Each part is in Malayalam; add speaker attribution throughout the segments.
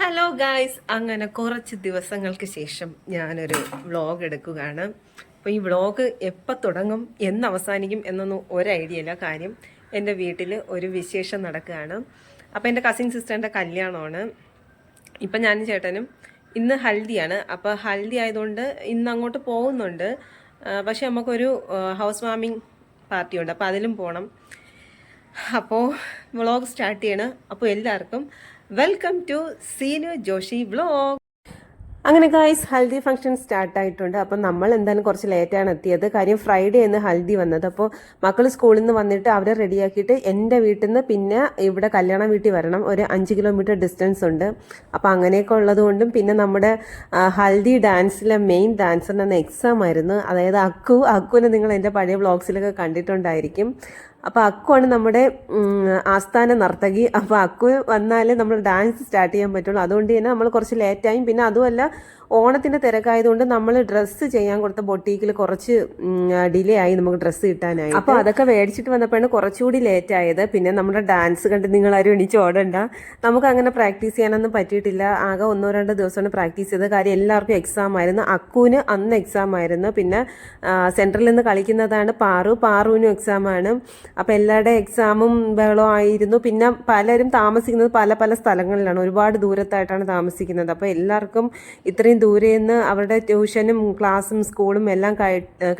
Speaker 1: ഹലോ ഗായ്സ്, അങ്ങനെ കുറച്ച് ദിവസങ്ങൾക്ക് ശേഷം ഞാനൊരു വ്ളോഗ് എടുക്കുകയാണ്. അപ്പോൾ ഈ വ്ളോഗ് എപ്പോൾ തുടങ്ങും എന്ന് അവസാനിക്കും എന്നൊന്നും ഒരു ഐഡിയ ഇല്ല. കാര്യം എൻ്റെ വീട്ടിൽ ഒരു വിശേഷം നടക്കുകയാണ്. അപ്പോൾ എൻ്റെ കസിൻ സിസ്റ്ററിൻ്റെ കല്യാണമാണ്. ഇപ്പം ഞാനും ചേട്ടനും ഇന്ന് ഹൽദിയാണ്. അപ്പോൾ ഹൽദി ആയതുകൊണ്ട് ഇന്ന് അങ്ങോട്ട് പോകുന്നുണ്ട്. പക്ഷെ നമുക്കൊരു ഹൗസ് വാമിങ് പാർട്ടിയുണ്ട്, അപ്പോൾ അതിലും പോകണം. അപ്പോൾ വ്ളോഗ് സ്റ്റാർട്ട് ചെയ്യണം. അപ്പോൾ എല്ലാവർക്കും welcome to Seenu Joshi vlog. അങ്ങനെ ഗായ്സ്, ഹൽദി ഫംഗ്ഷൻ സ്റ്റാർട്ടായിട്ടുണ്ട്. അപ്പം നമ്മൾ എന്തായാലും കുറച്ച് ലേറ്റാണ് എത്തിയത്. കാര്യം ഫ്രൈഡേ എന്ന് ഹൽദി വന്നത്. അപ്പോൾ മക്കൾ സ്കൂളിൽ നിന്ന് വന്നിട്ട് അവരെ റെഡിയാക്കിയിട്ട് എൻ്റെ വീട്ടിൽ നിന്ന് പിന്നെ ഇവിടെ കല്യാണ വീട്ടിൽ വരണം. ഒരു 5 കിലോമീറ്റർ ഡിസ്റ്റൻസ് ഉണ്ട്. അപ്പോൾ അങ്ങനെയൊക്കെ ഉള്ളതുകൊണ്ടും പിന്നെ നമ്മുടെ ഹൽദി ഡാൻസിലെ മെയിൻ ഡാൻസറിന് എന്ന എക്സാം ആയിരുന്നു. അതായത് അക്കുവിനെ നിങ്ങൾ എൻ്റെ പഴയ വ്ളോഗ്സിലൊക്കെ കണ്ടിട്ടുണ്ടായിരിക്കും. അപ്പോൾ അക്കുവാണ് നമ്മുടെ ആസ്ഥാന നർത്തകി. അപ്പോൾ അക്കു വന്നാലേ നമ്മൾ ഡാൻസ് സ്റ്റാർട്ട് ചെയ്യാൻ പറ്റുള്ളൂ. അതുകൊണ്ട് തന്നെ നമ്മൾ കുറച്ച് ലേറ്റായും പിന്നെ അതുമല്ല ഓണത്തിൻ്റെ തിരക്കായതുകൊണ്ട് നമ്മൾ ഡ്രസ്സ് ചെയ്യാൻ കൊടുത്ത ബൊട്ടീക്കിൽ കുറച്ച് ഡിലേ ആയി നമുക്ക് ഡ്രസ്സ് കിട്ടാനായി. അപ്പോൾ അതൊക്കെ മേടിച്ചിട്ട് വന്നപ്പോഴാണ് കുറച്ചുകൂടി ലേറ്റ് ആയത്. പിന്നെ നമ്മുടെ ഡാൻസ് കണ്ട് നിങ്ങളാരും എണീച്ച് ഓടണ്ട. നമുക്ക് അങ്ങനെ പ്രാക്ടീസ് ചെയ്യാനൊന്നും പറ്റിയിട്ടില്ല. ആകെ 1-2 ദിവസമാണ് പ്രാക്ടീസ് ചെയ്തത്. കാര്യം എല്ലാവർക്കും എക്സാം ആയിരുന്നു. അക്കുവിന് അന്ന് എക്സാം ആയിരുന്നു. പിന്നെ സെൻട്രലിൽ നിന്ന് കളിക്കുന്നതാണ് പാറുവിനും എക്സാമാണ്. അപ്പോൾ എല്ലാവരുടെ എക്സാമും ബഹളവും ആയിരുന്നു. പിന്നെ പലരും താമസിക്കുന്നത് പല സ്ഥലങ്ങളിലാണ്, ഒരുപാട് ദൂരത്തായിട്ടാണ് താമസിക്കുന്നത്. അപ്പോൾ എല്ലാവർക്കും ഇത്രയും ദൂരെ നിന്ന് അവരുടെ ട്യൂഷനും ക്ലാസ്സും സ്കൂളും എല്ലാം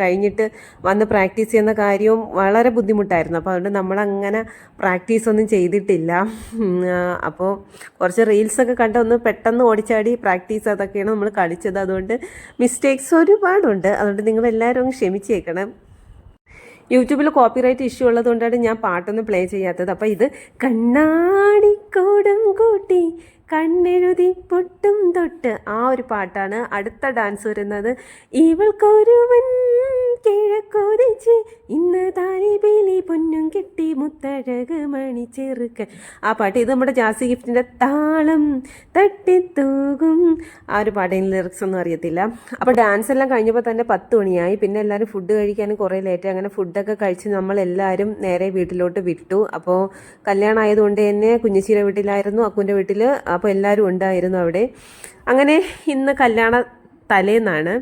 Speaker 1: കഴിഞ്ഞിട്ട് വന്ന് പ്രാക്ടീസ് ചെയ്യുന്ന കാര്യവും വളരെ ബുദ്ധിമുട്ടായിരുന്നു. അപ്പോൾ അതുകൊണ്ട് നമ്മളങ്ങനെ പ്രാക്ടീസ് ഒന്നും ചെയ്തിട്ടില്ല. അപ്പോൾ കുറച്ച് റീൽസൊക്കെ കണ്ട് ഒന്ന് പെട്ടെന്ന് ഓടിച്ചാടി പ്രാക്ടീസ് അതൊക്കെയാണ് നമ്മൾ കളിച്ചത്. അതുകൊണ്ട് മിസ്റ്റേക്സ് ഒരുപാടുണ്ട്. അതുകൊണ്ട് നിങ്ങളെല്ലാവരും ഒന്ന് ക്ഷമിച്ചേക്കണം. യൂട്യൂബിൽ കോപ്പിറൈറ്റ് ഇഷ്യൂ ഉള്ളതുകൊണ്ടാണ് ഞാൻ പാട്ടൊന്നും പ്ലേ ചെയ്യാത്തത്. അപ്പോൾ ഇത് കണ്ണാടിക്കോടും കൂട്ടി കണ്ണെഴുതി പൊട്ടും തൊട്ട് ആ ഒരു പാട്ടാണ്. അടുത്ത ഡാൻസ് വരുന്നത് ഇവൾക്കൊരുവൻ കിഴക്കോതിച്ച് ഇന്ന് താലിബിലി പൊന്നും കെട്ടി മുത്തഴക് മണി ചെറുക്കൻ, ആ പാട്ട്. ഇത് നമ്മുടെ ജാസി ഗിഫ്റ്റിൻ്റെ താളം തട്ടിത്തൂകും ആ ഒരു പാട്ടിന് ലിറിക്സ് ഒന്നും അറിയത്തില്ല. അപ്പോൾ ഡാൻസ് എല്ലാം കഴിഞ്ഞപ്പോൾ തന്നെ 10 മണിയായി. പിന്നെ എല്ലാവരും ഫുഡ് കഴിക്കാനും കുറേ ലേറ്റ്. അങ്ങനെ ഫുഡൊക്കെ കഴിച്ച് നമ്മളെല്ലാവരും നേരെ വീട്ടിലോട്ട് വിട്ടു. അപ്പോൾ കല്യാണം ആയതുകൊണ്ട് തന്നെ കുഞ്ഞിശ്ശിയുടെ വീട്ടിലായിരുന്നു, അക്കുവിൻ്റെ വീട്ടിൽ. അപ്പോൾ എല്ലാവരും ഉണ്ടായിരുന്നു അവിടെ. അങ്ങനെ ഇന്ന് കല്യാണ തലേന്നാണ്.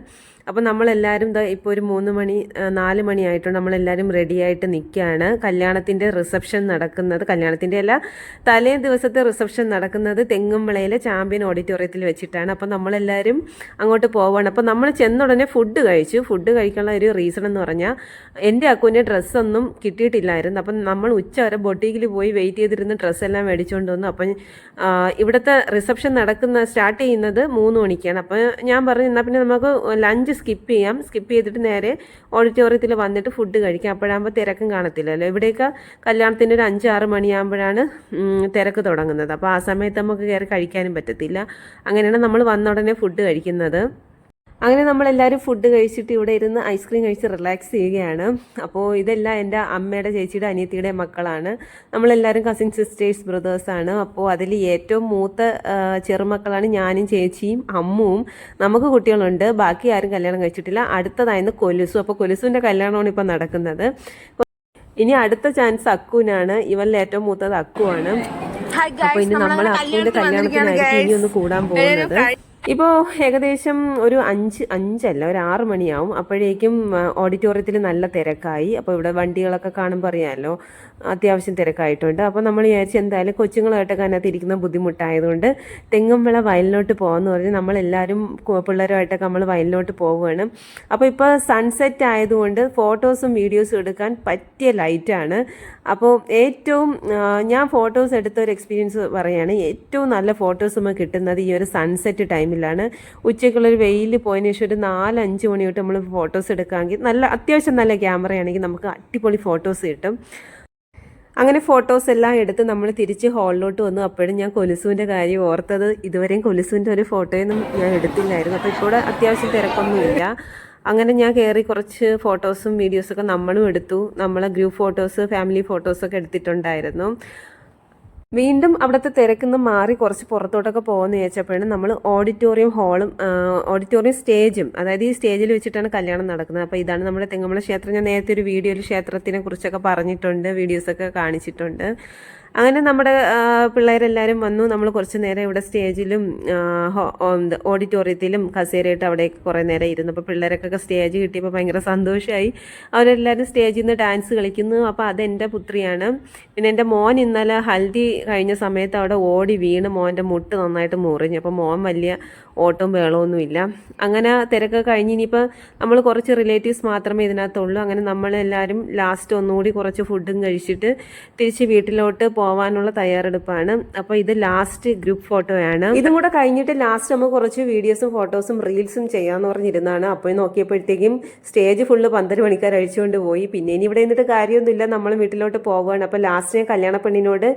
Speaker 1: അപ്പോൾ നമ്മളെല്ലാവരും ഇപ്പോൾ ഒരു 4 മണിയായിട്ടുണ്ട്. നമ്മളെല്ലാവരും റെഡിയായിട്ട് നിൽക്കുകയാണ്. കല്യാണത്തിൻ്റെ റിസപ്ഷൻ നടക്കുന്നത്, കല്യാണത്തിൻ്റെ അല്ല, തലേ ദിവസത്തെ റിസപ്ഷൻ നടക്കുന്നത് തെങ്ങുംവിളയിലെ ചാമ്പ്യൻ ഓഡിറ്റോറിയത്തിൽ വെച്ചിട്ടാണ്. അപ്പോൾ നമ്മളെല്ലാവരും അങ്ങോട്ട് പോവുകയാണ്. അപ്പോൾ നമ്മൾ ചെന്നുടനെ ഫുഡ് കഴിച്ചു. ഫുഡ് കഴിക്കാനുള്ള ഒരു റീസൺ എന്ന് പറഞ്ഞാൽ എൻ്റെ അക്കുവിൻ്റെ ഡ്രസ്സൊന്നും കിട്ടിയിട്ടില്ലായിരുന്നു. അപ്പം നമ്മൾ ഉച്ച വരെ ബൊട്ടീക്കിൽ പോയി വെയിറ്റ് ചെയ്തിരുന്ന് ഡ്രസ്സെല്ലാം മേടിച്ചുകൊണ്ട് വന്നു. അപ്പം ഇവിടുത്തെ റിസപ്ഷൻ സ്റ്റാർട്ട് ചെയ്യുന്നത് 3 മണിക്കാണ്. അപ്പോൾ ഞാൻ പറഞ്ഞു എന്നാൽ പിന്നെ നമുക്ക് ലഞ്ച് സ്കിപ്പ് ചെയ്തിട്ട് നേരെ ഓഡിറ്റോറിയത്തിൽ വന്നിട്ട് ഫുഡ് കഴിക്കാം. അപ്പോഴാകുമ്പോൾ തിരക്കും കാണത്തില്ലല്ലോ. ഇവിടെയൊക്കെ കല്യാണത്തിൻ്റെ ഒരു 5-6 മണിയാകുമ്പോഴാണ് തിരക്ക് തുടങ്ങുന്നത്. അപ്പോൾ ആ സമയത്ത് നമുക്ക് കയറി കഴിക്കാനും പറ്റത്തില്ല. അങ്ങനെയാണ് നമ്മൾ വന്ന ഉടനെ ഫുഡ് കഴിക്കുന്നത്. അങ്ങനെ നമ്മളെല്ലാവരും ഫുഡ് കഴിച്ചിട്ട് ഇവിടെ ഇരുന്ന് ഐസ്ക്രീം കഴിച്ച് റിലാക്സ് ചെയ്യുകയാണ്. അപ്പോൾ ഇതെല്ലാം എൻ്റെ അമ്മയുടെ, ചേച്ചിയുടെ, അനിയത്തിയുടെ മക്കളാണ്. നമ്മളെല്ലാവരും കസിൻ സിസ്റ്റേഴ്സ്, ബ്രദേഴ്സാണ്. അപ്പോൾ അതിൽ ഏറ്റവും മൂത്ത ചെറുമക്കളാണ് ഞാനും ചേച്ചിയും അമ്മുവും. നമുക്ക് കുട്ടികളുണ്ട്, ബാക്കി ആരും കല്യാണം കഴിച്ചിട്ടില്ല. അടുത്തതായിരുന്നു കൊലുസു. അപ്പോൾ കൊലുസുവിൻ്റെ കല്യാണമാണ് ഇപ്പോൾ നടക്കുന്നത്. ഇനി അടുത്ത ചാൻസ് അക്കുവിനാണ്. ഇവരിൽ ഏറ്റവും മൂത്തത് അക്കുവാണ്. അപ്പോൾ ഇനി നമ്മൾ അക്കുവിൻ്റെ കല്യാണത്തിനായിരിക്കും ഇനി ഒന്ന് കൂടാൻ പോകുന്നത്. ഇപ്പോൾ ഏകദേശം ഒരു 6 മണിയാവും. അപ്പോഴേക്കും ഓഡിറ്റോറിയത്തിൽ നല്ല തിരക്കായി. അപ്പോൾ ഇവിടെ വണ്ടികളൊക്കെ കാണുമ്പോൾ അറിയാമല്ലോ, അത്യാവശ്യം തിരക്കായിട്ടുണ്ട്. അപ്പോൾ നമ്മൾ വിചാരിച്ച് എന്തായാലും കൊച്ചുങ്ങളായിട്ടൊക്കെ അതിനകത്ത് ഇരിക്കുന്ന ബുദ്ധിമുട്ടായതുകൊണ്ട് തെങ്ങുംവിള വയലിലോട്ട് പോകാമെന്ന് പറഞ്ഞ് നമ്മളെല്ലാവരും പിള്ളേരുമായിട്ടൊക്കെ നമ്മൾ വയലിലോട്ട് പോവുകയാണ്. അപ്പോൾ ഇപ്പോൾ സൺസെറ്റ് ആയതുകൊണ്ട് ഫോട്ടോസും വീഡിയോസും എടുക്കാൻ പറ്റിയ ലൈറ്റാണ്. അപ്പോൾ ഏറ്റവും ഞാൻ ഫോട്ടോസ് എടുത്ത ഒരു എക്സ്പീരിയൻസ് പറയുകയാണ്. ഏറ്റവും നല്ല ഫോട്ടോസ് നമുക്ക് കിട്ടുന്നത് ഈ ഒരു സൺസെറ്റ് ടൈമിലാണ്. ഉച്ചയ്ക്കുള്ളൊരു വെയിൽ പോയതിനു ശേഷം ഒരു 4-5 മണി തൊട്ട് നമ്മൾ ഫോട്ടോസ് എടുക്കുകയാണെങ്കിൽ അത്യാവശ്യം നല്ല ക്യാമറയാണെങ്കിൽ നമുക്ക് അടിപൊളി ഫോട്ടോസ് കിട്ടും. അങ്ങനെ ഫോട്ടോസ് എല്ലാം എടുത്ത് നമ്മൾ തിരിച്ച് ഹാളിലോട്ട് വന്നു. അപ്പോഴും ഞാൻ കൊലുസുവിൻ്റെ കാര്യം ഓർത്തത്. ഇതുവരെയും കൊലുസുവിൻ്റെ ഒരു ഫോട്ടോയൊന്നും ഞാൻ എടുത്തില്ലായിരുന്നു. അപ്പോൾ ഇപ്പോൾ അത്യാവശ്യം തിരക്കൊന്നുമില്ല. അങ്ങനെ ഞാൻ കയറി കുറച്ച് ഫോട്ടോസും വീഡിയോസൊക്കെ നമ്മളും എടുത്തു. നമ്മളെ ഗ്രൂപ്പ് ഫോട്ടോസ്, ഫാമിലി ഫോട്ടോസൊക്കെ എടുത്തിട്ടുണ്ടായിരുന്നു. വീണ്ടും അവിടുത്തെ തിരക്കുന്ന് മാറി കുറച്ച് പുറത്തോട്ടൊക്കെ പോകുന്ന ചോദിച്ചപ്പോഴാണ് നമ്മൾ ഓഡിറ്റോറിയം സ്റ്റേജും, അതായത് ഈ സ്റ്റേജിൽ വെച്ചിട്ടാണ് കല്യാണം നടക്കുന്നത്. അപ്പോൾ ഇതാണ് നമ്മുടെ തെങ്ങമല ക്ഷേത്രം. ഞാൻ നേരത്തെ ഒരു വീഡിയോയിൽ ക്ഷേത്രത്തിനെ കുറിച്ചൊക്കെ പറഞ്ഞിട്ടുണ്ട്, വീഡിയോസൊക്കെ കാണിച്ചിട്ടുണ്ട്. അങ്ങനെ നമ്മുടെ പിള്ളേരെല്ലാവരും വന്നു. നമ്മൾ കുറച്ച് നേരം ഇവിടെ സ്റ്റേജിലും ഓഡിറ്റോറിയത്തിലും കസേരയിട്ട് അവിടേക്ക് കുറേ നേരം ഇരുന്നു. അപ്പോൾ പിള്ളേരൊക്കെ സ്റ്റേജ് കിട്ടിയപ്പോൾ ഭയങ്കര സന്തോഷമായി. അവരെല്ലാവരും സ്റ്റേജിൽ നിന്ന് ഡാൻസ് കളിക്കുന്നു. അപ്പോൾ അതെൻ്റെ പുത്രിയാണ്. പിന്നെ എൻ്റെ മോൻ ഇന്നലെ ഹൽദി കഴിഞ്ഞ സമയത്ത് അവിടെ ഓടി വീണ് മോൻ്റെ മുട്ട് നന്നായിട്ട് മുറിഞ്ഞു. അപ്പോൾ മോൻ വലിയ ഓട്ടവും ബഹളമൊന്നുമില്ല. അങ്ങനെ തിരക്ക് കഴിഞ്ഞ് ഇനിയിപ്പോൾ നമ്മൾ കുറച്ച് റിലേറ്റീവ്സ് മാത്രമേ ഇതിനകത്തുള്ളൂ. അങ്ങനെ നമ്മളെല്ലാവരും ലാസ്റ്റ് ഒന്നുകൂടി കുറച്ച് ഫുഡും കഴിച്ചിട്ട് തിരിച്ച് വീട്ടിലോട്ട് പോകാനുള്ള തയ്യാറെടുപ്പാണ്. അപ്പോൾ ഇത് ലാസ്റ്റ് ഗ്രൂപ്പ് ഫോട്ടോയാണ്. ഇതും കൂടെ കഴിഞ്ഞിട്ട് ലാസ്റ്റ് നമ്മൾ കുറച്ച് വീഡിയോസും ഫോട്ടോസും റീൽസും ചെയ്യാമെന്ന് പറഞ്ഞിരുന്നതാണ്. അപ്പോൾ നോക്കിയപ്പോഴത്തേക്കും സ്റ്റേജ് ഫുള്ള് 12 മണിക്കാർ അഴിച്ചുകൊണ്ട് പോയി. പിന്നെ ഇനി ഇവിടെ നിന്നിട്ട് കാര്യമൊന്നുമില്ല, നമ്മൾ വീട്ടിലോട്ട് പോവുകയാണ്. അപ്പോൾ ലാസ്റ്റ് ഞാൻ കല്യാണ പെണ്ണിനോട്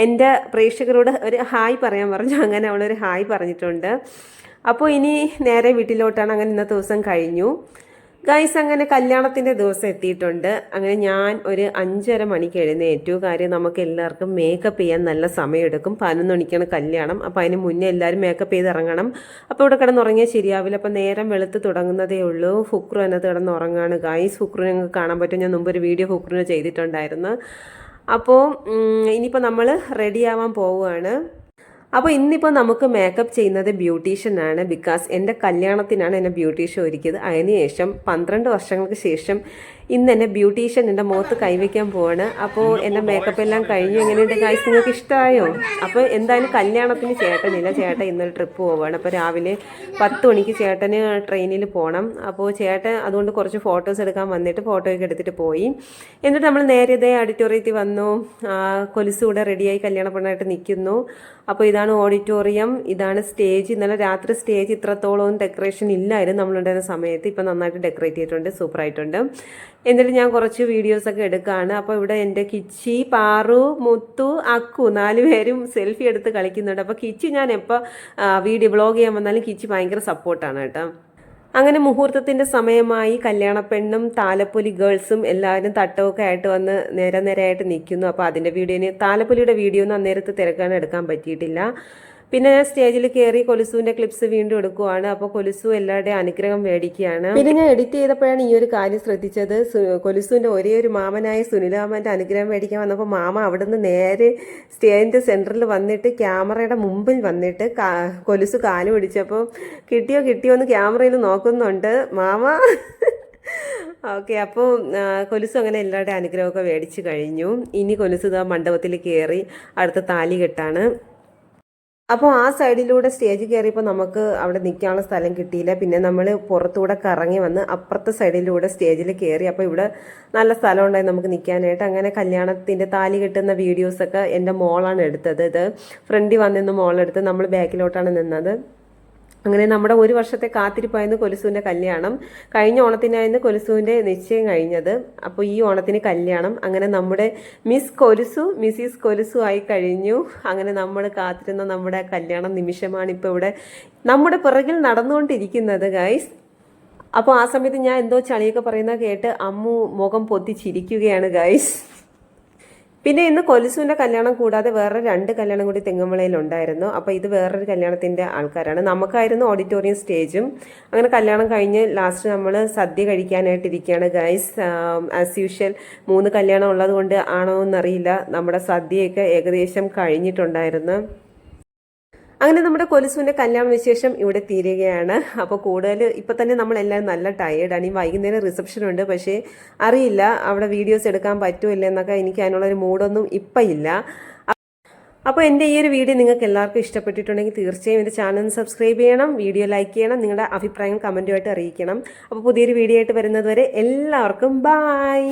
Speaker 1: എൻ്റെ പ്രേക്ഷകരോട് ഒരു ഹായ് പറയാൻ പറഞ്ഞു. അങ്ങനെ അവളൊരു ഹായ് പറഞ്ഞിട്ടുണ്ട്. അപ്പോൾ ഇനി നേരെ വീട്ടിലോട്ടാണ്. അങ്ങനെ ഇന്നത്തെ ദിവസം കഴിഞ്ഞു ഗൈസ്. അങ്ങനെ കല്യാണത്തിൻ്റെ ദിവസം എത്തിയിട്ടുണ്ട്. അങ്ങനെ ഞാൻ ഒരു 5:30 മണിക്ക് എഴുന്നേറ്റു. കാര്യം നമുക്ക് എല്ലാവർക്കും മേക്കപ്പ് ചെയ്യാൻ നല്ല സമയമെടുക്കും. 11 മണിക്കാണ് കല്യാണം. അപ്പോൾ അതിന് മുന്നേ എല്ലാവരും മേക്കപ്പ് ചെയ്ത് ഇറങ്ങണം. അപ്പോൾ ഇവിടെ കിടന്നുറങ്ങിയാൽ ശരിയാവില്ല. അപ്പോൾ നേരം വെളുത്ത് തുടങ്ങുന്നതേ ഉള്ളൂ. ഫുക്രു അതിനകത്ത് കിടന്നുറങ്ങാണ് ഗൈസ്. ഫുക്രു ഞങ്ങൾക്ക് കാണാൻ പറ്റും. ഞാൻ മുമ്പ് ഒരു വീഡിയോ ഫുക്രുവിനെ ചെയ്തിട്ടുണ്ടായിരുന്നു. അപ്പോൾ ഇനിയിപ്പോൾ നമ്മൾ റെഡിയാവാൻ പോവുകയാണ്. അപ്പോൾ ഇന്നിപ്പോൾ നമുക്ക് മേക്കപ്പ് ചെയ്യുന്നത് ബ്യൂട്ടീഷ്യനാണ്. ബിക്കോസ് എൻ്റെ കല്യാണത്തിനാണ് എന്നെ ബ്യൂട്ടീഷ്യൻ ഒരുക്കിയത്. അതിനുശേഷം 12 വർഷങ്ങൾക്ക് ശേഷം ഇന്ന് എന്നെ ബ്യൂട്ടീഷ്യൻ എൻ്റെ മുഖത്ത് കൈവയ്ക്കാൻ പോവാണ്. അപ്പോൾ എൻ്റെ മേക്കപ്പ് എല്ലാം കഴിഞ്ഞു. എങ്ങനെയുണ്ട് ഗൈസ്, നിങ്ങൾക്ക് ഇഷ്ടമായോ? അപ്പോൾ എന്തായാലും കല്യാണത്തിന് ചേട്ടനില്ല. ചേട്ടൻ ഇന്നൊരു ട്രിപ്പ് പോവുകയാണ്. അപ്പോൾ രാവിലെ 10 മണിക്ക് ചേട്ടന് ട്രെയിനിൽ പോകണം. അപ്പോൾ ചേട്ടൻ അതുകൊണ്ട് കുറച്ച് ഫോട്ടോസ് എടുക്കാൻ വന്നിട്ട് ഫോട്ടോയൊക്കെ എടുത്തിട്ട് പോയി. എന്നിട്ട് നമ്മൾ നേരെ ഇതേ ഓഡിറ്റോറിയത്തിൽ വന്നു. കൊലുസ് കൂടെ റെഡിയായി കല്യാണ പെണ്ണായിട്ട് നിൽക്കുന്നു. അപ്പോൾ ഇതാണ് ഓഡിറ്റോറിയം, ഇതാണ് സ്റ്റേജ്. ഇന്നലെ രാത്രി സ്റ്റേജ് ഇത്രത്തോളം ഡെക്കറേഷൻ ഇല്ലായിരുന്നു നമ്മളുണ്ടായിരുന്ന സമയത്ത്. ഇപ്പം നന്നായിട്ട് ഡെക്കറേറ്റ് ചെയ്തിട്ടുണ്ട്, സൂപ്പറായിട്ടുണ്ട്. എന്നിട്ട് ഞാൻ കുറച്ച് വീഡിയോസൊക്കെ എടുക്കുകയാണ്. അപ്പോൾ ഇവിടെ എൻ്റെ കിച്ചി, പാറു, മുത്തു, അക്കു 4 പേരും സെൽഫി എടുത്ത് കളിക്കുന്നുണ്ട്. അപ്പോൾ കിച്ചി ഞാൻ എപ്പോൾ വീഡിയോ വ്ളോഗ് ചെയ്യാൻ വന്നാലും കിച്ചി ഭയങ്കര സപ്പോർട്ടാണ് കേട്ടോ. അങ്ങനെ മുഹൂർത്തത്തിൻ്റെ സമയമായി. കല്യാണപ്പെണ്ണും താലപ്പൊലി ഗേൾസും എല്ലാവരും തട്ടമൊക്കെ ആയിട്ട് വന്ന് നേരായിട്ട് നിൽക്കുന്നു. അപ്പോൾ അതിൻ്റെ വീഡിയോന് താലപ്പൊലിയുടെ വീഡിയോ ഒന്നും അന്നേരത്ത് തിരക്കാൻ എടുക്കാൻ പറ്റിയിട്ടില്ല. പിന്നെ ഞാൻ സ്റ്റേജിൽ കയറി കൊലുസുവിൻ്റെ ക്ലിപ്സ് വീണ്ടും എടുക്കുവാണ്. അപ്പോൾ കൊലുസു എല്ലാവരുടെയും അനുഗ്രഹം മേടിക്കുകയാണ്. പിന്നെ ഞാൻ എഡിറ്റ് ചെയ്തപ്പോഴാണ് ഈ ഒരു കാര്യം ശ്രദ്ധിച്ചത്. കൊലുസുവിൻ്റെ ഒരേ ഒരു മാമനായ സുനിലാമൻ്റെ അനുഗ്രഹം മേടിക്കാൻ വന്നപ്പോൾ മാമ അവിടെ നിന്ന് നേരെ സ്റ്റേജിൻ്റെ സെൻറ്ററിൽ വന്നിട്ട് ക്യാമറയുടെ മുമ്പിൽ വന്നിട്ട് കൊലുസു കാല് പിടിച്ചപ്പോൾ കിട്ടിയോ എന്ന് ക്യാമറയിൽ നോക്കുന്നുണ്ട് മാമ. ഓക്കെ, അപ്പോൾ കൊലുസു അങ്ങനെ എല്ലാവരുടെയും അനുഗ്രഹമൊക്കെ മേടിച്ച് കഴിഞ്ഞു. ഇനി കൊലുസു മണ്ഡപത്തിൽ കയറി അടുത്ത താലി കെട്ടാണ്. അപ്പോൾ ആ സൈഡിലൂടെ സ്റ്റേജ് കയറിയപ്പോൾ നമുക്ക് അവിടെ നിൽക്കാനുള്ള സ്ഥലം കിട്ടിയില്ല. പിന്നെ നമ്മൾ പുറത്തൂടെ കറങ്ങി വന്ന് അപ്പുറത്തെ സൈഡിലൂടെ സ്റ്റേജിൽ കയറി. അപ്പോൾ ഇവിടെ നല്ല സ്ഥലം ഉണ്ടായി നമുക്ക് നിൽക്കാനായിട്ട്. അങ്ങനെ കല്യാണത്തിൻ്റെ താലി കെട്ടുന്ന വീഡിയോസൊക്കെ എൻ്റെ മോളാണ് എടുത്തത്. ഇത് ഫ്രണ്ടിൽ വന്നിന്ന് മോളെടുത്ത്, നമ്മൾ ബാക്കിലോട്ടാണ് നിന്നത്. അങ്ങനെ നമ്മുടെ 1 വർഷത്തെ കാത്തിരിപ്പായിരുന്നു കൊലുസുവിൻ്റെ കല്യാണം. കഴിഞ്ഞ ഓണത്തിനായിരുന്നു കൊലുസുവിൻ്റെ നിശ്ചയം കഴിഞ്ഞത്. അപ്പോൾ ഈ ഓണത്തിന് കല്യാണം. അങ്ങനെ നമ്മുടെ മിസ് കൊലുസു മിസ്സിസ് കൊലുസു ആയി കഴിഞ്ഞു. അങ്ങനെ നമ്മൾ കാത്തിരുന്ന നമ്മുടെ കല്യാണ നിമിഷമാണ് ഇപ്പോൾ ഇവിടെ നമ്മുടെ പിറകിൽ നടന്നുകൊണ്ടിരിക്കുന്നത് ഗൈസ്. അപ്പോൾ ആ സമയത്ത് ഞാൻ എന്തോ ചളിയൊക്കെ പറയുന്നത് കേട്ട് അമ്മു മുഖം പൊത്തിച്ചിരിക്കുകയാണ് ഗൈസ്. പിന്നെ ഇന്ന് കൊലുസുവിൻ്റെ കല്യാണം കൂടാതെ വേറെ 2 കല്യാണം കൂടി തെങ്ങുമളയിലുണ്ടായിരുന്നു. അപ്പോൾ ഇത് വേറൊരു കല്യാണത്തിൻ്റെ ആൾക്കാരാണ്. നമുക്കായിരുന്നു ഓഡിറ്റോറിയം സ്റ്റേജും. അങ്ങനെ കല്യാണം കഴിഞ്ഞ് ലാസ്റ്റ് നമ്മൾ സദ്യ കഴിക്കാനായിട്ടിരിക്കുകയാണ് ഗൈസ്. ആസ് യൂഷ്വൽ 3 കല്യാണം ഉള്ളത് കൊണ്ട് ആണോ എന്നറിയില്ല, നമ്മുടെ സദ്യയൊക്കെ ഏകദേശം കഴിഞ്ഞിട്ടുണ്ടായിരുന്നു. അങ്ങനെ നമ്മുടെ കൊലുസുവിൻ്റെ കല്യാണ വിശേഷം ഇവിടെ തീരുകയാണ്. അപ്പോൾ കൂടുതൽ ഇപ്പം തന്നെ നമ്മളെല്ലാവരും നല്ല ടയേർഡാണ്. ഈ വൈകുന്നേരം റിസപ്ഷൻ ഉണ്ട്, പക്ഷേ അറിയില്ല അവിടെ വീഡിയോസ് എടുക്കാൻ പറ്റുമില്ല എന്നൊക്കെ. എനിക്ക് അതിനുള്ളൊരു മൂഡൊന്നും ഇപ്പം ഇല്ല. അപ്പോൾ എൻ്റെ ഈ ഒരു വീഡിയോ നിങ്ങൾക്ക് എല്ലാവർക്കും ഇഷ്ടപ്പെട്ടിട്ടുണ്ടെങ്കിൽ തീർച്ചയായും എൻ്റെ ചാനൽ സബ്സ്ക്രൈബ് ചെയ്യണം, വീഡിയോ ലൈക്ക് ചെയ്യണം, നിങ്ങളുടെ അഭിപ്രായങ്ങൾ കമൻറ്റുമായിട്ട് അറിയിക്കണം. അപ്പോൾ പുതിയൊരു വീഡിയോ ആയിട്ട് വരുന്നത് വരെ എല്ലാവർക്കും ബൈ.